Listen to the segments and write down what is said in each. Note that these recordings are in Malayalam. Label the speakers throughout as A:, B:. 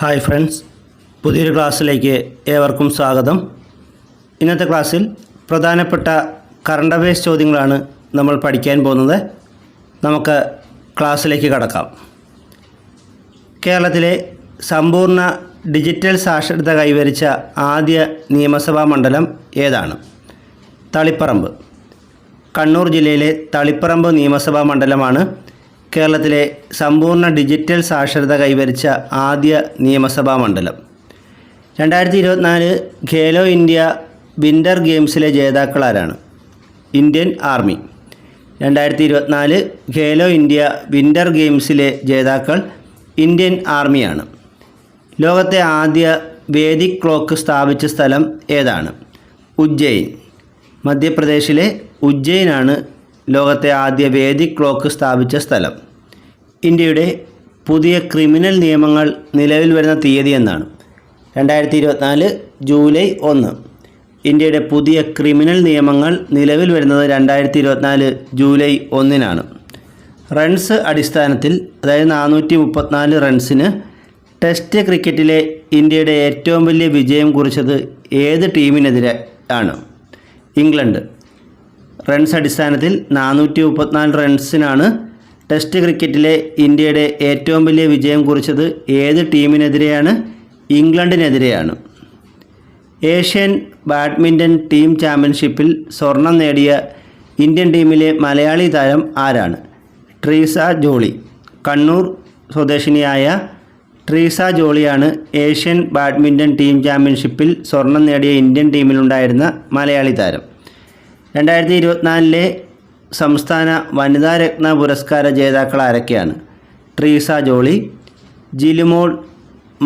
A: ഹായ് ഫ്രണ്ട്സ്, പുതിയൊരു ക്ലാസ്സിലേക്ക് ഏവർക്കും സ്വാഗതം. ഇന്നത്തെ ക്ലാസ്സിൽ പ്രധാനപ്പെട്ട കറണ്ട് അഫയേഴ്സ് ചോദ്യങ്ങളാണ് നമ്മൾ പഠിക്കാൻ പോകുന്നത്. നമുക്ക് ക്ലാസ്സിലേക്ക് കടക്കാം. കേരളത്തിലെ സമ്പൂർണ്ണ ഡിജിറ്റൽ സാക്ഷരത കൈവരിച്ച ആദ്യ നിയമസഭാ മണ്ഡലം ഏതാണ്? തളിപ്പറമ്പ്. കണ്ണൂർ ജില്ലയിലെ തളിപ്പറമ്പ് നിയമസഭാ മണ്ഡലമാണ് കേരളത്തിലെ സമ്പൂർണ്ണ ഡിജിറ്റൽ സാക്ഷരത കൈവരിച്ച ആദ്യ നിയമസഭാ മണ്ഡലം. 2024 ഖേലോ ഇന്ത്യ വിൻ്റർ ഗെയിംസിലെ ജേതാക്കളാരാണ്? Indian army. 2024 Khelo India winter ഗെയിംസിലെ ജേതാക്കൾ ഇന്ത്യൻ ആർമിയാണ്. ലോകത്തെ ആദ്യ വേദിക് ക്ലോക്ക് സ്ഥാപിച്ച സ്ഥലം ഏതാണ്? ഉജ്ജയിൻ. മധ്യപ്രദേശിലെ ഉജ്ജയിനാണ് ലോകത്തെ ആദ്യ വേദിക് ക്ലോക്ക് സ്ഥാപിച്ച സ്ഥലം. ഇന്ത്യയുടെ പുതിയ ക്രിമിനൽ നിയമങ്ങൾ നിലവിൽ വരുന്ന തീയതി എന്നാണ്? 2024 ജൂലൈ 1. ഇന്ത്യയുടെ പുതിയ ക്രിമിനൽ നിയമങ്ങൾ നിലവിൽ വരുന്നത് 2024 ജൂലൈ 1-നാണ്. റൺസ് അടിസ്ഥാനത്തിൽ, അതായത് 434 റൺസിന് ടെസ്റ്റ് ക്രിക്കറ്റിലെ ഇന്ത്യയുടെ ഏറ്റവും വലിയ വിജയം കുറിച്ചത് ഏത് ടീമിനെതിരെ ആണ്? ഇംഗ്ലണ്ട്. റൺസ് അടിസ്ഥാനത്തിൽ 434 റൺസിനാണ് ടെസ്റ്റ് ക്രിക്കറ്റിലെ ഇന്ത്യയുടെ ഏറ്റവും വലിയ വിജയം കുറിച്ചത് ഏത് ടീമിനെതിരെയാണ്? ഇംഗ്ലണ്ടിനെതിരെയാണ്. ഏഷ്യൻ ബാഡ്മിൻ്റൺ ടീം ചാമ്പ്യൻഷിപ്പിൽ സ്വർണം നേടിയ ഇന്ത്യൻ ടീമിലെ മലയാളി താരം ആരാണ്? ട്രീസ ജോളി. കണ്ണൂർ സ്വദേശിനിയായ ട്രീസ ജോളിയാണ് ഏഷ്യൻ ബാഡ്മിൻ്റൺ ടീം ചാമ്പ്യൻഷിപ്പിൽ സ്വർണം നേടിയ ഇന്ത്യൻ ടീമിലുണ്ടായിരുന്ന മലയാളി താരം. 2024 സംസ്ഥാന വനിതാ രത്ന പുരസ്കാര ജേതാക്കൾ ആരൊക്കെയാണ്? ട്രീസ ജോളി, ജിലുമോൾ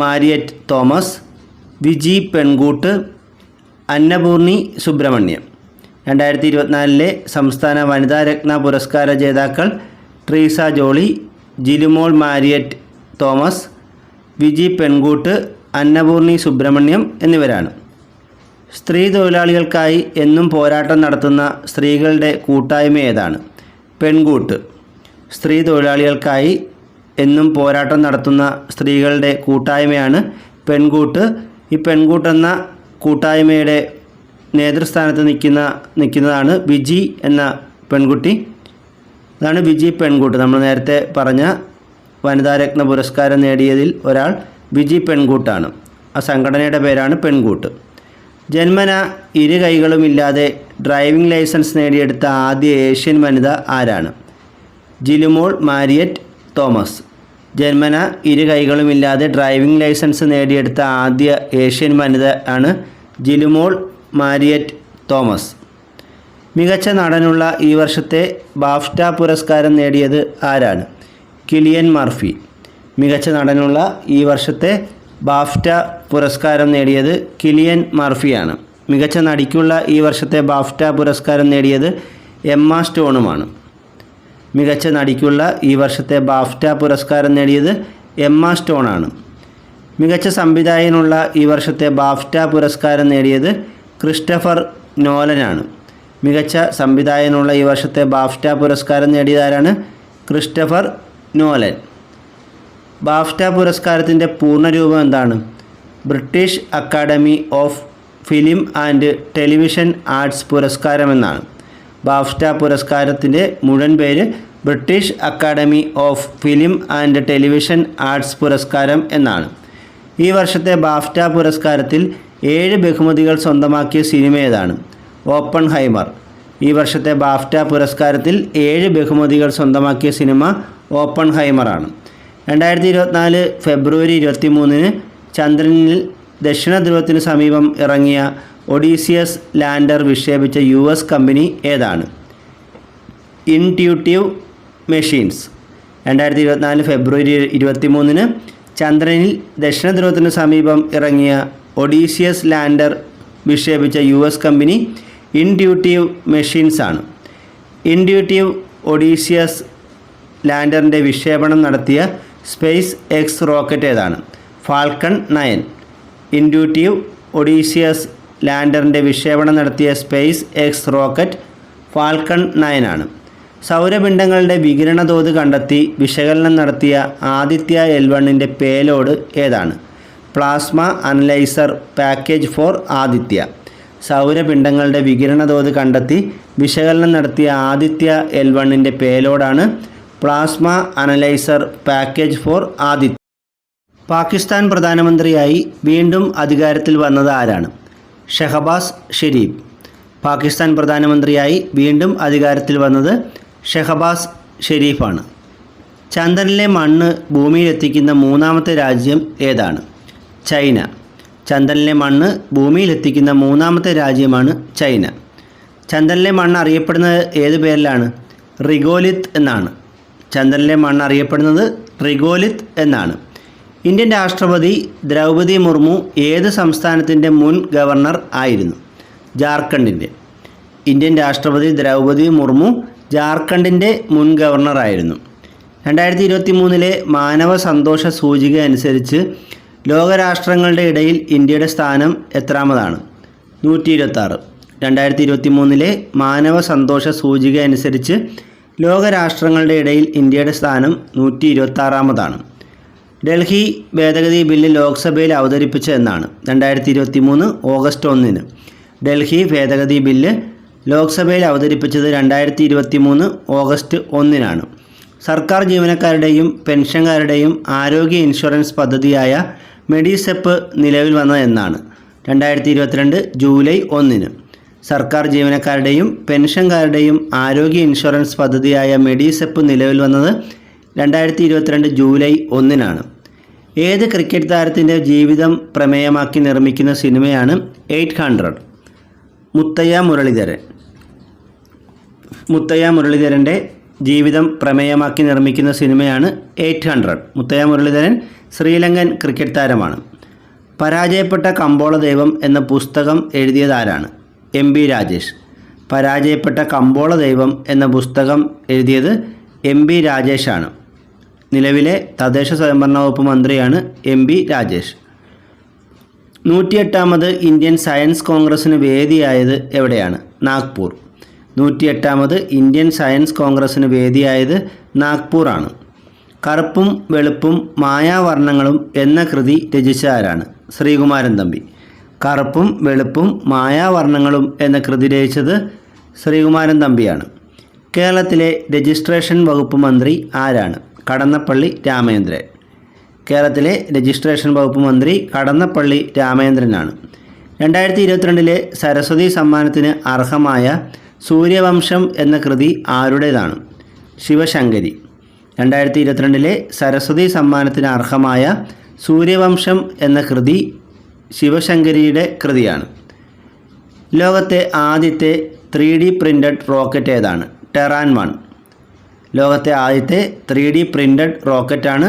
A: മാരിയറ്റ് തോമസ്, വിജി പെൺകൂട്ട്, അന്നപൂർണി സുബ്രഹ്മണ്യം. 2024 സംസ്ഥാന വനിതാ രത്ന പുരസ്കാര ജേതാക്കൾ ട്രീസ ജോളി, ജിലുമോൾ മാരിയറ്റ് തോമസ്, വിജി പെൺകൂട്ട്, അന്നപൂർണി സുബ്രഹ്മണ്യം എന്നിവരാണ്. സ്ത്രീ തൊഴിലാളികൾക്കായി എന്നും പോരാട്ടം നടത്തുന്ന സ്ത്രീകളുടെ കൂട്ടായ്മ ഏതാണ്? പെൺകൂട്ട്. സ്ത്രീ തൊഴിലാളികൾക്കായി എന്നും പോരാട്ടം നടത്തുന്ന സ്ത്രീകളുടെ കൂട്ടായ്മയാണ് പെൺകൂട്ട്. ഈ പെൺകൂട്ട് എന്ന കൂട്ടായ്മയുടെ നേതൃസ്ഥാനത്ത് നിൽക്കുന്നതാണ് വിജി എന്ന പെൺകുട്ടി. അതാണ് വിജി പെൺകൂട്ട്. നമ്മൾ നേരത്തെ പറഞ്ഞ വനിതാരത്ന പുരസ്കാരം നേടിയതിൽ ഒരാൾ വിജി പെൺകൂട്ടാണ്. ആ സംഘടനയുടെ പേരാണ് പെൺകൂട്ട്. ജന്മന ഇരു കൈകളുമില്ലാതെ ഡ്രൈവിംഗ് ലൈസൻസ് നേടിയെടുത്ത ആദ്യ ഏഷ്യൻ വനിത ആരാണ്? ജിലുമോൾ മാരിയറ്റ് തോമസ്. ജന്മന ഇരു കൈകളുമില്ലാതെ ഡ്രൈവിംഗ് ലൈസൻസ് നേടിയെടുത്ത ആദ്യ ഏഷ്യൻ വനിത ആണ് ജിലുമോൾ മാരിയറ്റ് തോമസ്. മികച്ച നടനുള്ള ഈ വർഷത്തെ ബാഫ്റ്റ പുരസ്കാരം നേടിയത് ആരാണ്? Kylian Murphy. മികച്ച നടനുള്ള ഈ വർഷത്തെ ബാഫ്റ്റ പുരസ്കാരം നേടിയത് കിലിയൻ മർഫിയാണ്. മികച്ച നടിക്കുള്ള ഈ വർഷത്തെ ബാഫ്റ്റ പുരസ്കാരം നേടിയത് എമ്മ സ്റ്റോണുമാണ്. മികച്ച നടിക്കുള്ള ഈ വർഷത്തെ ബാഫ്റ്റ പുരസ്കാരം നേടിയത് എമ്മ സ്റ്റോണാണ്. മികച്ച സംവിധായകനുള്ള ഈ വർഷത്തെ ബാഫ്റ്റ പുരസ്കാരം നേടിയത് ക്രിസ്റ്റഫർ നോലനാണ്. മികച്ച സംവിധായകനുള്ള ഈ വർഷത്തെ ബാഫ്റ്റ പുരസ്കാരം നേടിയതാരാണ്? Christopher Nolan. ബാഫ്റ്റ പുരസ്കാരത്തിൻ്റെ പൂർണ്ണരൂപം എന്താണ്? British Academy of Film and Television Arts പുരസ്കാരം എന്നാണ്. ബാഫ്റ്റ പുരസ്കാരത്തിൻ്റെ മുഴുവൻ പേര് British Academy of Film and Television Arts പുരസ്കാരം എന്നാണ്. ഈ വർഷത്തെ ബാഫ്റ്റ പുരസ്കാരത്തിൽ 7 ബഹുമതികൾ സ്വന്തമാക്കിയ സിനിമ ഏതാണ്? ഓപ്പൺഹൈമർ. ഈ വർഷത്തെ ബാഫ്റ്റ പുരസ്കാരത്തിൽ 7 ബഹുമതികൾ സ്വന്തമാക്കിയ സിനിമ ഓപ്പൺഹൈമറാണ്. 2024 ഫെബ്രുവരി 23 ചന്ദ്രനിൽ ദക്ഷിണ ധ്രുവത്തിന് സമീപം ഇറങ്ങിയ ഒഡീസിയസ് ലാൻഡർ വിക്ഷേപിച്ച US കമ്പനി ഏതാണ്? Intuitive Machines. 2024 ഫെബ്രുവരി 23 ചന്ദ്രനിൽ ദക്ഷിണ ധ്രുവത്തിന് സമീപം ഇറങ്ങിയ ഒഡീസിയസ് ലാൻഡർ വിക്ഷേപിച്ച US കമ്പനി ഇൻറ്റ്യൂട്ടീവ് മെഷീൻസ് ആണ്. ഇൻറ്റ്യൂട്ടീവ് ഒഡീസിയസ് ലാൻഡറിൻ്റെ വിക്ഷേപണം നടത്തിയ സ്പേസ് എക്സ് റോക്കറ്റ് ഏതാണ്? ഫാൽക്കൺ 9. ഇൻറ്റ്യൂട്ടീവ് ഒഡീസിയസ് ലാൻഡറിൻ്റെ വിക്ഷേപണം നടത്തിയ സ്പേസ് എക്സ് റോക്കറ്റ് ഫാൽക്കൺ 9 ആണ്. സൗരപിണ്ഡങ്ങളുടെ വികിരണ തോത് കണ്ടെത്തി വിശകലനം നടത്തിയ ആദിത്യ L1ൻ്റെ പേലോഡ് ഏതാണ്? Plasma analyser package for Aditya. സൗരപിണ്ഡങ്ങളുടെ വികിരണ തോത് കണ്ടെത്തി വിശകലനം നടത്തിയ ആദിത്യ L1ൻ്റെ പേലോഡാണ് plasma analyser package for Aditya. Pakistan പ്രധാനമന്ത്രിയായി വീണ്ടും അധികാരത്തിൽ വന്നത് ആരാണ്? ഷഹബാസ് ഷെരീഫ്. പാകിസ്ഥാൻ പ്രധാനമന്ത്രിയായി വീണ്ടും അധികാരത്തിൽ വന്നത് ഷഹബാസ് ഷെരീഫാണ്. ചന്ദ്രനിലെ മണ്ണ് ഭൂമിയിലെത്തിക്കുന്ന മൂന്നാമത്തെ രാജ്യം ഏതാണ്? ചൈന. ചന്ദ്രനിലെ മണ്ണ് ഭൂമിയിലെത്തിക്കുന്ന മൂന്നാമത്തെ രാജ്യമാണ് ചൈന. ചന്ദ്രനിലെ മണ്ണ് അറിയപ്പെടുന്നത് ഏത് പേരിലാണ്? റിഗോലിത്ത് എന്നാണ്. ചന്ദ്രനിലെ മണ്ണ് അറിയപ്പെടുന്നത് റിഗോലിത്ത് എന്നാണ്. ഇന്ത്യൻ രാഷ്ട്രപതി ദ്രൗപദി മുർമു ഏത് സംസ്ഥാനത്തിൻ്റെ മുൻ ഗവർണർ ആയിരുന്നു? ജാർഖണ്ഡിൻ്റെ. ഇന്ത്യൻ രാഷ്ട്രപതി ദ്രൗപദി മുർമു ജാർഖണ്ഡിൻ്റെ മുൻ ഗവർണറായിരുന്നു. 2023 മാനവ സന്തോഷ സൂചിക അനുസരിച്ച് ലോകരാഷ്ട്രങ്ങളുടെ ഇടയിൽ ഇന്ത്യയുടെ സ്ഥാനം എത്രാമതാണ്? 126. 2023 മാനവ സന്തോഷ സൂചിക അനുസരിച്ച് ലോകരാഷ്ട്രങ്ങളുടെ ഇടയിൽ ഇന്ത്യയുടെ സ്ഥാനം 126ാമതാണ്. ഡൽഹി ഭേദഗതി ബില്ല് ലോക്സഭയിൽ അവതരിപ്പിച്ച എന്നാണ്? 2023 ഓഗസ്റ്റ് 1. ഡൽഹി ഭേദഗതി ബില്ല് ലോക്സഭയിൽ അവതരിപ്പിച്ചത് 2023 ഓഗസ്റ്റ് 1. സർക്കാർ ജീവനക്കാരുടെയും പെൻഷൻകാരുടെയും ആരോഗ്യ ഇൻഷുറൻസ് പദ്ധതിയായ മെഡിസെപ്പ് നിലവിൽ വന്നത് എന്നാണ്? 2022 ജൂലൈ 1. സർക്കാർ ജീവനക്കാരുടെയും പെൻഷൻകാരുടെയും ആരോഗ്യ ഇൻഷുറൻസ് പദ്ധതിയായ മെഡിസെപ്പ് നിലവിൽ വന്നത് 2022 ജൂലൈ 1. ഏത് ക്രിക്കറ്റ് താരത്തിൻ്റെ ജീവിതം പ്രമേയമാക്കി നിർമ്മിക്കുന്ന സിനിമയാണ് 800? മുത്തയ്യ മുരളീധരൻ. മുത്തയ്യ മുരളീധരൻ്റെ ജീവിതം പ്രമേയമാക്കി നിർമ്മിക്കുന്ന സിനിമയാണ് 800. മുത്തയ്യ മുരളീധരൻ ശ്രീലങ്കൻ ക്രിക്കറ്റ് താരമാണ്. പരാജയപ്പെട്ട കമ്പോള ദൈവം എന്ന പുസ്തകം എഴുതിയതാരാണ്? MB രാജേഷ്. പരാജയപ്പെട്ട കമ്പോള ദൈവം എന്ന പുസ്തകം എഴുതിയത് MB രാജേഷാണ്. നിലവിലെ തദ്ദേശ സ്വയംഭരണ വകുപ്പ് മന്ത്രിയാണ് MB രാജേഷ്. 108ാമത് ഇന്ത്യൻ സയൻസ് കോൺഗ്രസ്സിന് വേദിയായത് എവിടെയാണ്? നാഗ്പൂർ. 108ാമത് ഇന്ത്യൻ സയൻസ് കോൺഗ്രസ്സിന് വേദിയായത് നാഗ്പൂറാണ്. കറുപ്പും വെളുപ്പും മായാവർണ്ണങ്ങളും എന്ന കൃതി രചിച്ച ആരാണ്? ശ്രീകുമാരൻ തമ്പി. കറുപ്പും വെളുപ്പും മായാവർണ്ണങ്ങളും എന്ന കൃതി രചിച്ചത് ശ്രീകുമാരൻ തമ്പിയാണ്. കേരളത്തിലെ രജിസ്ട്രേഷൻ വകുപ്പ് മന്ത്രി ആരാണ്? കടന്നപ്പള്ളി രാമചന്ദ്രൻ. കേരളത്തിലെ രജിസ്ട്രേഷൻ വകുപ്പ് മന്ത്രി കടന്നപ്പള്ളി രാമചന്ദ്രനാണ്. 2022 സരസ്വതി സമ്മാനത്തിന് അർഹമായ സൂര്യവംശം എന്ന കൃതി ആരുടേതാണ്? ശിവശങ്കരി. 2022 സരസ്വതി സമ്മാനത്തിന് അർഹമായ സൂര്യവംശം എന്ന കൃതി ശിവശങ്കരിയുടെ കൃതിയാണ്. ലോകത്തെ ആദ്യത്തെ 3D പ്രിൻ്റഡ് റോക്കറ്റ് ഏതാണ്? ടെറാൻ 1. ലോകത്തെ ആദ്യത്തെ 3D പ്രിൻ്റഡ് റോക്കറ്റാണ്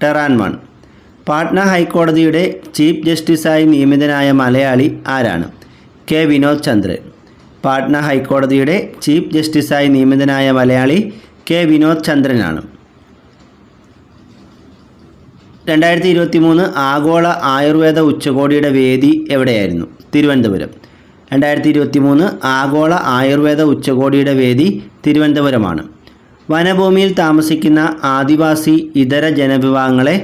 A: ടെറാൻ 1. പാട്ന ഹൈക്കോടതിയുടെ ചീഫ് ജസ്റ്റിസായി നിയമിതനായ മലയാളി ആരാണ്? K. വിനോദ് ചന്ദ്രൻ. പാട്ന ഹൈക്കോടതിയുടെ ചീഫ് ജസ്റ്റിസായി നിയമിതനായ മലയാളി K. വിനോദ് ചന്ദ്രനാണ്. 2023 ആഗോള ആയുർവേദ ഉച്ചകോടിയുടെ വേദി എവിടെയായിരുന്നു? തിരുവനന്തപുരം. 2023 ആഗോള ആയുർവേദ ഉച്ചകോടിയുടെ വേദി തിരുവനന്തപുരമാണ്. വനഭൂമിയിൽ താമസിക്കുന്ന ആദിവാസി ഇതര ജനവിഭാഗങ്ങളെ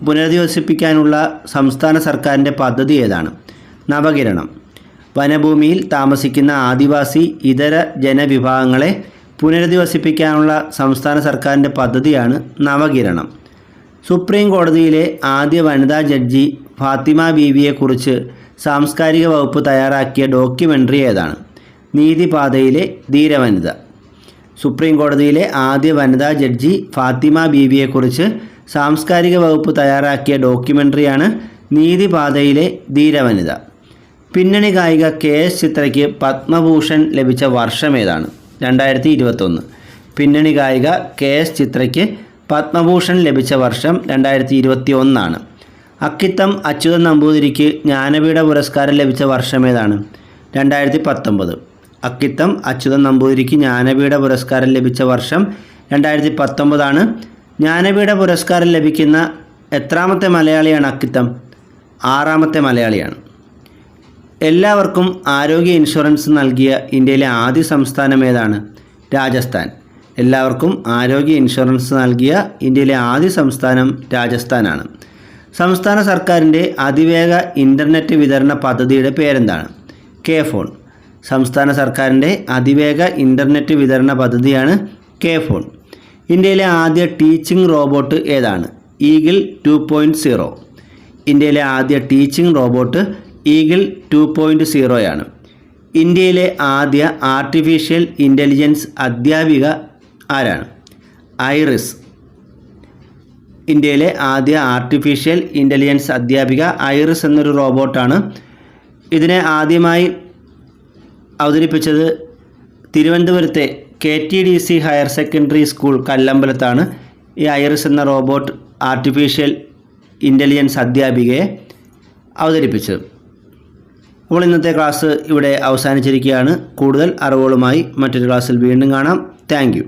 A: പുനരധിവസിപ്പിക്കാനുള്ള സംസ്ഥാന സർക്കാരിൻ്റെ പദ്ധതി ഏതാണ്? നവകിരണം. വനഭൂമിയിൽ താമസിക്കുന്ന ആദിവാസി ഇതര ജനവിഭാഗങ്ങളെ പുനരധിവസിപ്പിക്കാനുള്ള സംസ്ഥാന സർക്കാരിൻ്റെ പദ്ധതിയാണ് നവകിരണം. സുപ്രീം കോടതിയിലെ ആദ്യ വനിതാ ജഡ്ജി ഫാത്തിമ ബീവിയെക്കുറിച്ച് സാംസ്കാരിക വകുപ്പ് തയ്യാറാക്കിയ ഡോക്യുമെൻ്ററി ഏതാണ്? നീതിപാതയിലെ ധീരവനിത. സുപ്രീം കോടതിയിലെ ആദ്യ വനിതാ ജഡ്ജി ഫാത്തിമ ബീവിയെക്കുറിച്ച് സാംസ്കാരിക വകുപ്പ് തയ്യാറാക്കിയ ഡോക്യുമെൻ്ററിയാണ് നീതിപാതയിലെ ധീരവനിത. പിന്നണി ഗായിക KS ചിത്രയ്ക്ക് പത്മഭൂഷൺ ലഭിച്ച വർഷം ഏതാണ്? 2021. പിന്നണി ഗായിക KS ചിത്രയ്ക്ക് പത്മഭൂഷൺ ലഭിച്ച വർഷം 2021. അക്കിത്തം അച്യുതൻ നമ്പൂതിരിക്ക് ജ്ഞാനപീഠ പുരസ്കാരം ലഭിച്ച വർഷം ഏതാണ്? 2019. അക്കിത്തം അച്യുതൻ നമ്പൂതിരിക്ക് ജ്ഞാനപീഠ പുരസ്കാരം ലഭിച്ച വർഷം 2019. ജ്ഞാനപീഠ പുരസ്കാരം ലഭിക്കുന്ന എത്രാമത്തെ മലയാളിയാണ് അക്കിത്തം? 6ാമത്തെ മലയാളിയാണ്. എല്ലാവർക്കും ആരോഗ്യ ഇൻഷുറൻസ് നൽകിയ ഇന്ത്യയിലെ ആദ്യ സംസ്ഥാനം ഏതാണ്? രാജസ്ഥാൻ. എല്ലാവർക്കും ആരോഗ്യ ഇൻഷുറൻസ് നൽകിയ ഇന്ത്യയിലെ ആദ്യ സംസ്ഥാനം രാജസ്ഥാനാണ്. സംസ്ഥാന സർക്കാരിൻ്റെ അതിവേഗ ഇൻ്റർനെറ്റ് വിതരണ പദ്ധതിയുടെ പേരെന്താണ്? K phone. സംസ്ഥാന സർക്കാരിൻ്റെ അതിവേഗ ഇൻ്റർനെറ്റ് വിതരണ പദ്ധതിയാണ് കെ ഫോൺ. ഇന്ത്യയിലെ ആദ്യ ടീച്ചിങ് റോബോട്ട് ഏതാണ്? ഈഗിൾ 2.0. ഇന്ത്യയിലെ ആദ്യ ടീച്ചിങ് റോബോട്ട് ഈഗിൾ 2.0 ഇന്ത്യയിലെ ആദ്യ ആർട്ടിഫിഷ്യൽ ഇൻ്റലിജൻസ് അധ്യാപിക ആരാണ്? ഐറിസ്. ഇന്ത്യയിലെ ആദ്യ ആർട്ടിഫിഷ്യൽ ഇൻ്റലിജൻസ് അധ്യാപിക ഐറിസ് എന്നൊരു റോബോട്ടാണ്. ഇതിനെ ആദ്യമായി അവതരിപ്പിച്ചത് തിരുവനന്തപുരത്തെ KTDC ഹയർ സെക്കൻഡറി സ്കൂൾ കല്ലമ്പലത്താണ് ഈ ഐറിസ് എന്ന റോബോട്ട് ആർട്ടിഫിഷ്യൽ ഇൻ്റലിജൻസ് അധ്യാപികയെ അവതരിപ്പിച്ചത്. അപ്പോൾ ഇന്നത്തെ ക്ലാസ് ഇവിടെ അവസാനിച്ചിരിക്കുകയാണ്. കൂടുതൽ അറിവുകളുമായി മറ്റൊരു ക്ലാസ്സിൽ വീണ്ടും കാണാം. Thank you.